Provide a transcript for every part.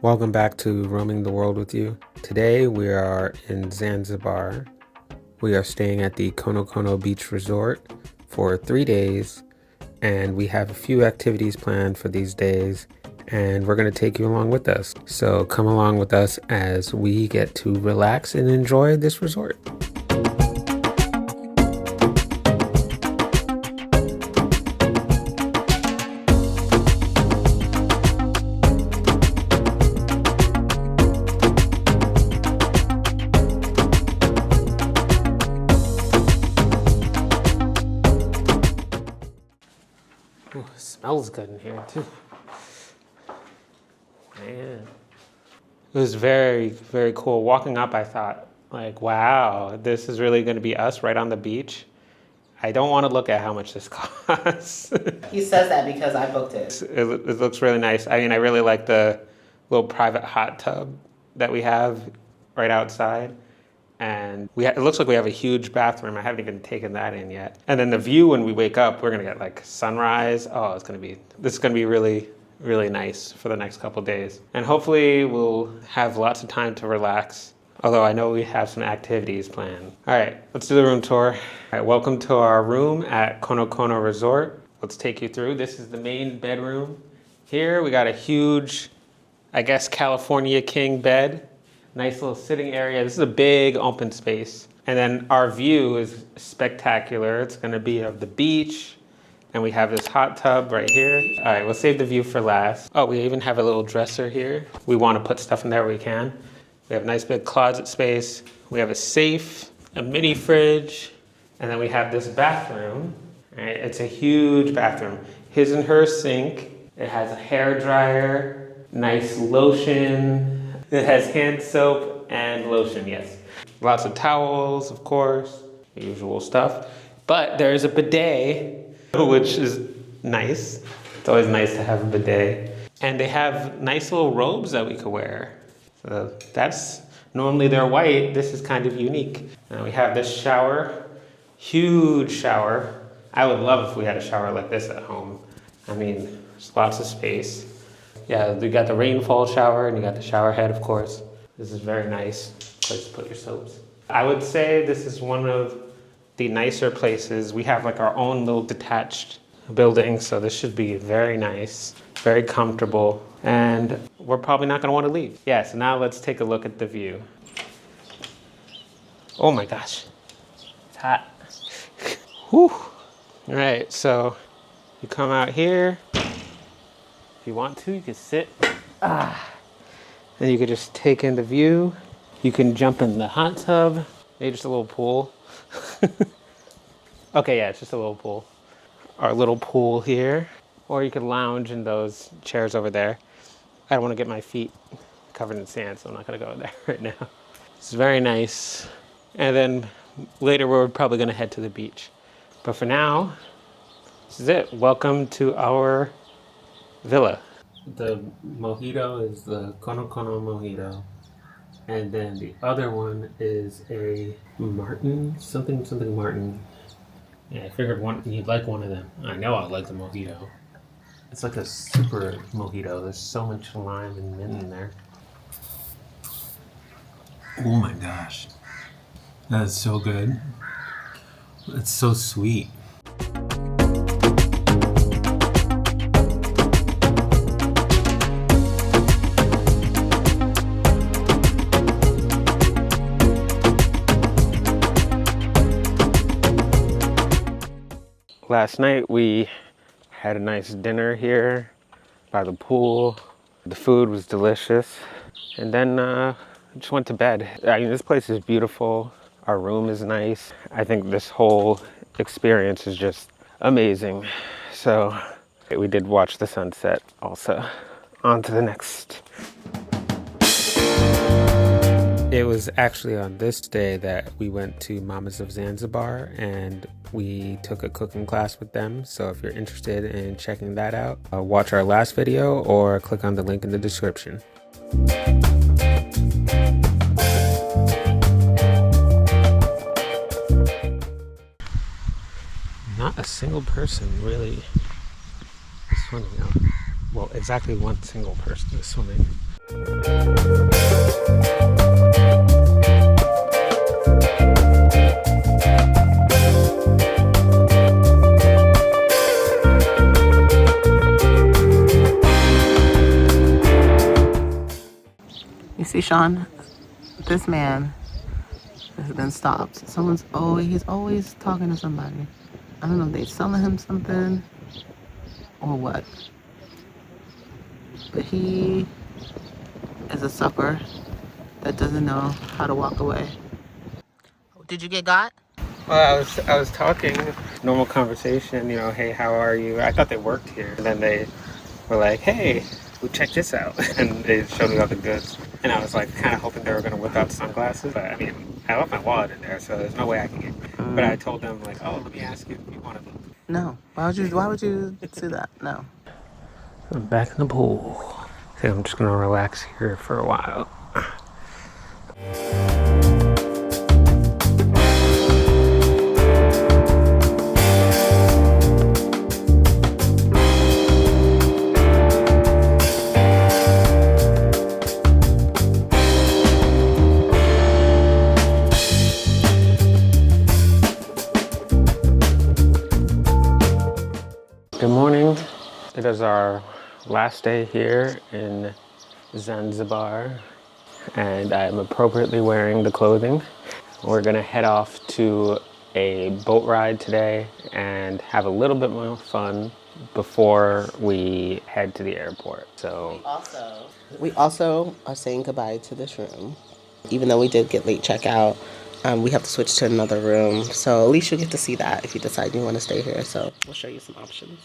Welcome back to Roaming the World with you. Today we are in Zanzibar. We are staying at the Konokono Beach Resort for 3 days, and we have a few activities planned for these days, and we're going to take you along with us. So come along with us as we get to relax and enjoy this resort. Ooh, it smells good in here too. Man. It was very, very cool. Walking up, I thought, like, wow, this is really going to be us right on the beach. I don't want to look at how much this costs. He says that because I booked it. It looks really nice. I mean, I really like the little private hot tub that we have right outside. And it looks like we have a huge bathroom. I haven't even taken that in yet. And then the view when we wake up, we're gonna get like sunrise. Oh, this is gonna be really, really nice for the next couple days. And hopefully we'll have lots of time to relax. Although I know we have some activities planned. All right, let's do the room tour. All right, welcome to our room at Konokono Resort. Let's take you through. This is the main bedroom. Here we got a huge, I guess, California king bed. Nice little sitting area. This is a big open space. And then our view is spectacular. It's gonna be of the beach. And we have this hot tub right here. All right, we'll save the view for last. Oh, we even have a little dresser here. We wanna put stuff in there where we can. We have a nice big closet space. We have a safe, a mini fridge, and then we have this bathroom. All right, it's a huge bathroom. His and her sink. It has a hair dryer, nice lotion. It has hand soap and lotion, yes. Lots of towels, of course, the usual stuff. But there is a bidet, which is nice. It's always nice to have a bidet. And they have nice little robes that we could wear. So normally they're white. This is kind of unique. And we have this shower, huge shower. I would love if we had a shower like this at home. I mean, there's lots of space. Yeah, you got the rainfall shower and you got the shower head, of course. This is very nice place to put your soaps. I would say this is one of the nicer places. We have like our own little detached building, so this should be very nice, very comfortable, and we're probably not gonna wanna leave. Yeah, so now let's take a look at the view. Oh my gosh, it's hot. Whew. All right, so you come out here. If you want to, you can sit. And you can just take in the view. You can jump in the hot tub. Maybe just a little pool. Okay, yeah, it's just a little pool. Our little pool here. Or you could lounge in those chairs over there. I don't want to get my feet covered in sand, so I'm not going to go there right now. It's very nice. And then later we're probably going to head to the beach. But for now, this is it. Welcome to our villa. The mojito is the Konokono mojito, and then the other one is a Martin, something Martin. Yeah, I figured you'd like one of them. I know I'd like the mojito. It's like a super mojito. There's so much lime and mint in there. Oh my gosh, that is so good. It's so sweet. Last night we had a nice dinner here by the pool. The food was delicious. And then just went to bed. I mean, this place is beautiful. Our room is nice. I think this whole experience is just amazing. So we did watch the sunset also. On to the next. It was actually on this day that we went to Mamas of Zanzibar and we took a cooking class with them. So if you're interested in checking that out, watch our last video or click on the link in the description. Not a single person really is swimming out. Well, exactly one single person is swimming. You see, Sean, this man has been stopped. He's always talking to somebody. I don't know if they're selling him something or what. But he is a sucker that doesn't know how to walk away. Did you get got? Well, I was talking, normal conversation, you know, hey, how are you? I thought they worked here. And then they were like, hey, well, check this out. And they showed me all the goods. And I was like kind of hoping they were going to whip out sunglasses. But I mean, I left my wallet in there, so there's no way I can get. But I told them like, oh, let me ask you if you wanted them. No. Why would you do that? No. I'm back in the pool. I think I'm just going to relax here for a while. Good morning. It is our last day here in Zanzibar, and I'm appropriately wearing the clothing. We're gonna head off to a boat ride today and have a little bit more fun before we head to the airport. So We also are saying goodbye to this room. Even though we did get late checkout, we have to switch to another room. So at least you'll get to see that if you decide you want to stay here. So we'll show you some options.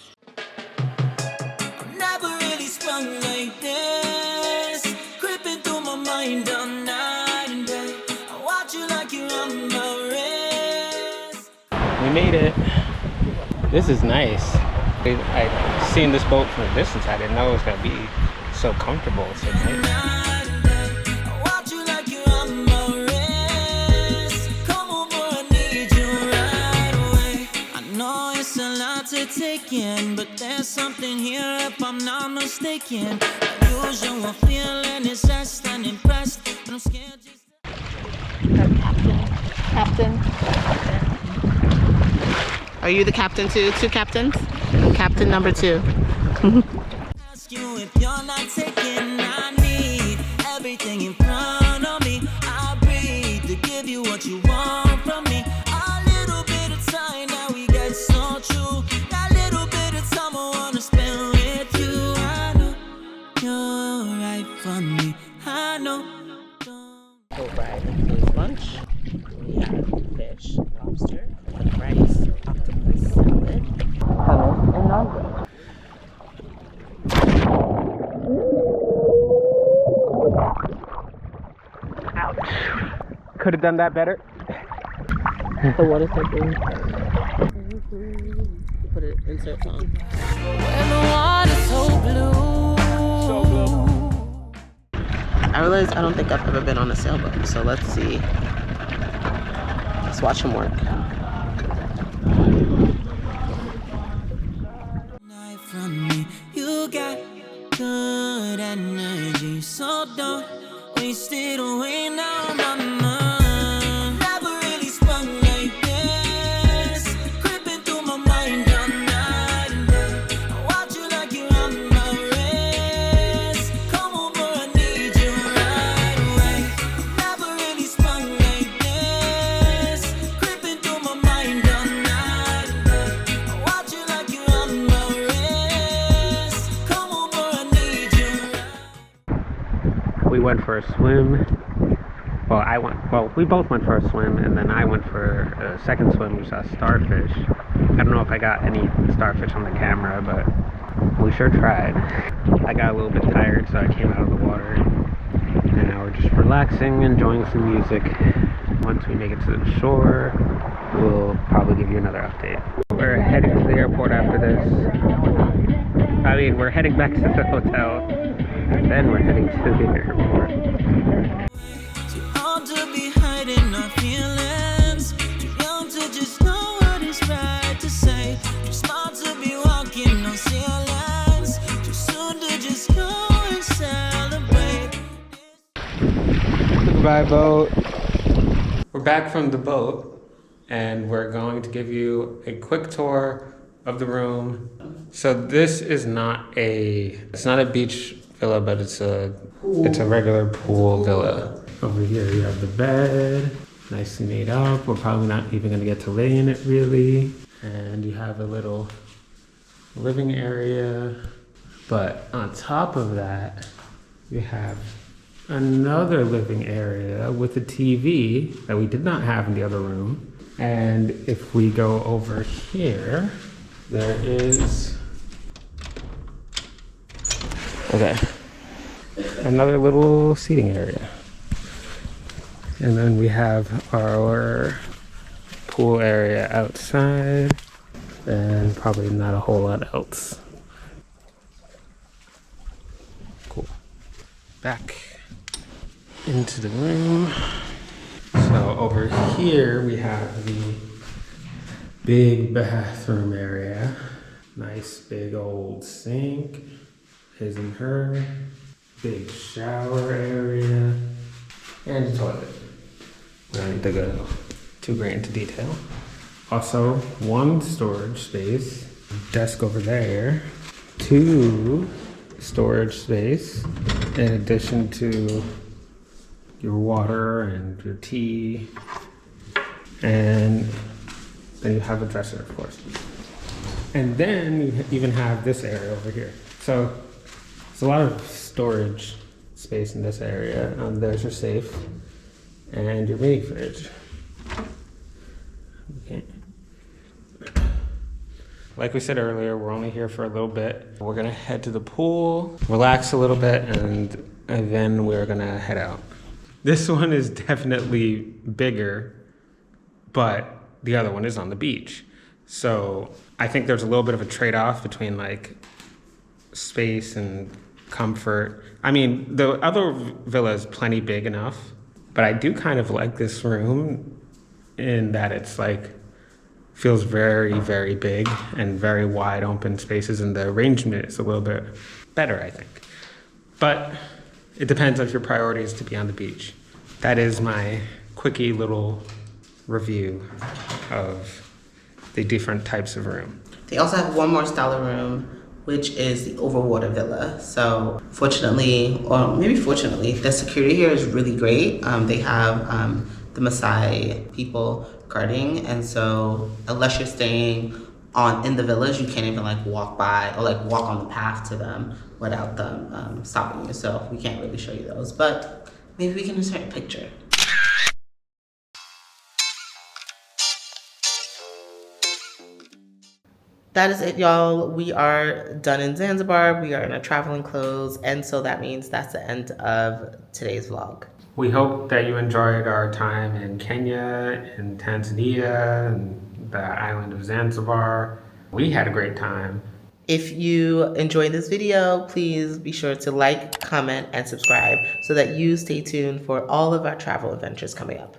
Never really sprung like this, creeping through my mind all night and day. I watch you like you're on my wrist. we made it. This is nice. I've seen this boat from a distance. I didn't know it was gonna be so comfortable. So nice. Taken, but there's something here if I'm not mistaken. Unusual feeling is just unimpressed, but I'm scared just Captain. Are you the captain too? Two captains? Captain number 2. ask you if you're not taking. I need everything in front of me. I breathe to give you what you want from me. A little bit of time now we get so true. That little bit of time I wanna spend with you. I know you're right for me. I know. Boat ride is lunch. We have fish, lobster, rice, octopus salad, hummus, and non-veg. Could have done that better. So what is that doing? You put it insert song. When the water's so blue. So blue. I realized I don't think I've ever been on a sailboat, so let's see. Let's watch him work. Night from me, you got good energy, so don't waste it away now, mama. Never really sprung like this, creeping through my mind all night and day. I watch you like you're on my wrist. Come over, I need you right away. Never really sprung like this, creeping through my mind all night and day. I watch you like you're on my wrist. Come over, I need you. We went for a swim. Well, we both went for a swim, and then I went for a second swim. We saw starfish. I don't know if I got any starfish on the camera, but we sure tried. I got a little bit tired, so I came out of the water. And now we're just relaxing, enjoying some music. Once we make it to the shore, we'll probably give you another update. We're heading to the airport after this. I mean, we're heading back to the hotel, and then we're heading to the airport. Too old to be hiding our feelings. Too young to just know what is right to say. Too smart to be walking on ceilings. Too soon to just go and celebrate. Bye boat. We're back from the boat and we're going to give you a quick tour of the room. So this is it's not a beach villa, but it's a regular pool villa. Over here you have the bed, nicely made up. We're probably not even gonna get to lay in it really. And you have a little living area. But on top of that, you have another living area with a TV that we did not have in the other room. And if we go over here, there is another little seating area. And then we have our pool area outside and probably not a whole lot else. Cool. Back into the room. So over here we have the big bathroom area. Nice big old sink, his and her. Big shower area. And a toilet. We don't need to go too great into detail. Also, one storage space. Desk over there. 2 storage space. In addition to your water and your tea. And then you have a dresser, of course. And then you even have this area over here. So there's a lot of storage space in this area. There's your safe and your mini fridge. Okay. Like we said earlier, we're only here for a little bit. We're gonna head to the pool, relax a little bit, and then we're gonna head out. This one is definitely bigger, but the other one is on the beach. So I think there's a little bit of a trade-off between like space and comfort. I mean, the other villa is plenty big enough, but I do kind of like this room in that it's like, feels very, very big and very wide open spaces, and the arrangement is a little bit better, I think. But it depends if your priority is to be on the beach. That is my quickie little review of the different types of room. They also have one more style of room, which is the overwater villa. So fortunately, or maybe fortunately, the security here is really great. They have the Maasai people guarding, and so unless you're staying in the villas, you can't even like walk by or like walk on the path to them without them stopping you. So we can't really show you those, but maybe we can insert a picture. That is it, y'all. We are done in Zanzibar. We are in our traveling clothes, and so that means that's the end of today's vlog. We hope that you enjoyed our time in Kenya, in Tanzania, and the island of Zanzibar. We had a great time. If you enjoyed this video, please be sure to like, comment, and subscribe so that you stay tuned for all of our travel adventures coming up.